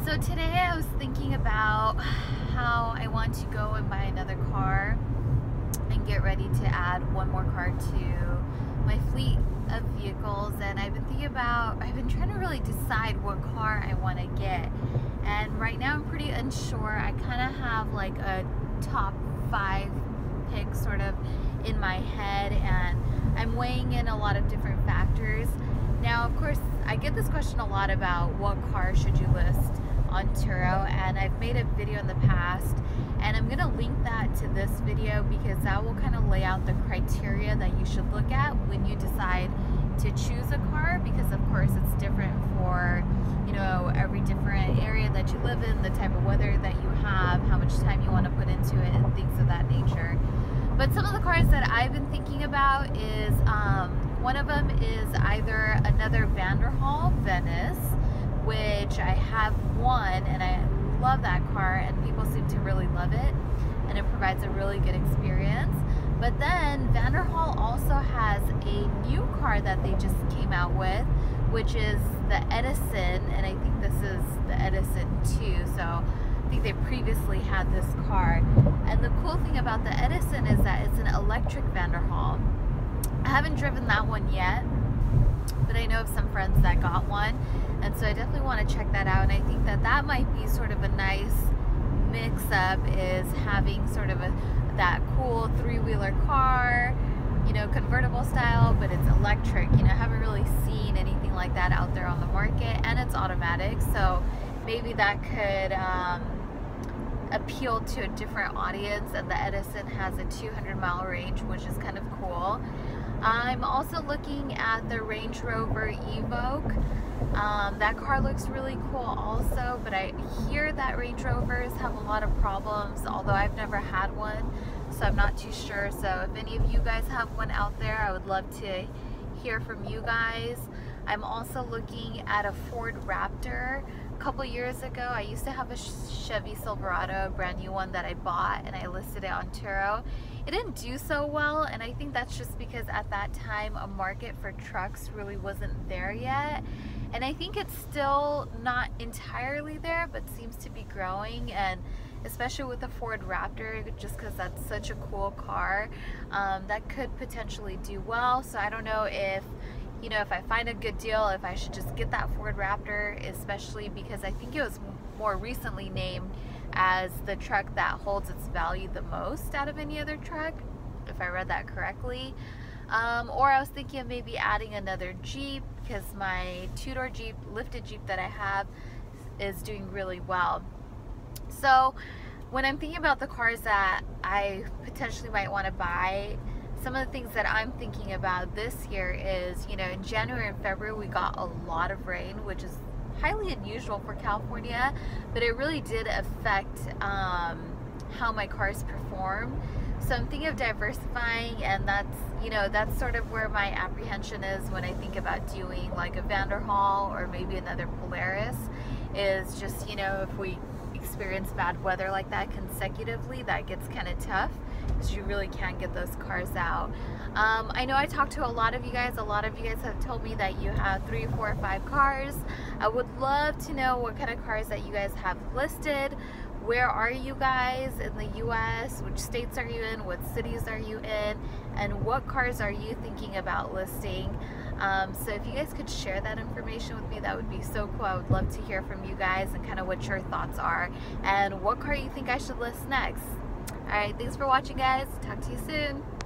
So today I was thinking about how I want to go and buy another car and get ready to add one more car to my fleet of vehicles, and I've been trying to really decide what car I want to get, and right now I'm pretty unsure. I kind of have like a top 5 pick sort of in my head, and I'm weighing in a lot of different factors. Now, of course, I get this question a lot about what car should you list on Turo, and I've made a video in the past, and I'm gonna link that to this video because that will kind of lay out the criteria that you should look at when you decide to choose a car, because of course it's different for, you know, every different area that you live in, the type of weather that you have, how much time you want to put into it, and things of that nature. But some of the cars that I've been thinking about is one of them is either another Vanderhall Venice, which I have one and I love that car and people seem to really love it and it provides a really good experience. But then Vanderhall also has a new car that they just came out with, which is the Edison, and I think this is the Edison 2, so I think they previously had this car. And the cool thing about the Edison is that it's an electric Vanderhall. I haven't driven that one yet, but I know of some friends that got one, and so I definitely want to check that out. And I think that that might be sort of a nice mix-up, is having sort of that cool 3-wheeler car, you know, convertible style, but it's electric. You know, I haven't really seen anything like that out there on the market, and it's automatic, so maybe that could appeal to a different audience. And the Edison has a 200-mile range, which is kind of cool. I'm also looking at the Range Rover Evoque. That car looks really cool also, but I hear that Range Rovers have a lot of problems, although I've never had one, so I'm not too sure. So if any of you guys have one out there, I would love to hear from you guys. I'm also looking at a Ford Raptor. A couple years ago, I used to have a Chevy Silverado, a brand new one that I bought, and I listed it on Turo. It didn't do so well, and I think that's just because at that time a market for trucks really wasn't there yet. And I think it's still not entirely there, but seems to be growing, and especially with the Ford Raptor, just because that's such a cool car, that could potentially do well. So I don't know if, you know, if I find a good deal, if I should just get that Ford Raptor, especially because I think it was more recently named as the truck that holds its value the most out of any other truck, if I read that correctly. Or I was thinking of maybe adding another Jeep, because my two-door Jeep, lifted Jeep that I have is doing really well. So when I'm thinking about the cars that I potentially might want to buy, some of the things that I'm thinking about this year is, you know, in January and February we got a lot of rain, which is highly unusual for California, but it really did affect how my cars perform. So I'm thinking of diversifying, and that's, you know, that's sort of where my apprehension is when I think about doing like a Vanderhall or maybe another Polaris, is just, you know, if we experience bad weather like that consecutively, that gets kind of tough because you really can't get those cars out. I know I talked to a lot of you guys have told me that you have 3, 4, 5 cars. I would love to know what kind of cars that you guys have listed. Where are you guys in the US? Which states are you in? What cities are you in? And what cars are you thinking about listing? So if you guys could share that information with me, that would be so cool. I would love to hear from you guys and kind of what your thoughts are and what car you think I should list next. Alright, thanks for watching, guys. Talk to you soon.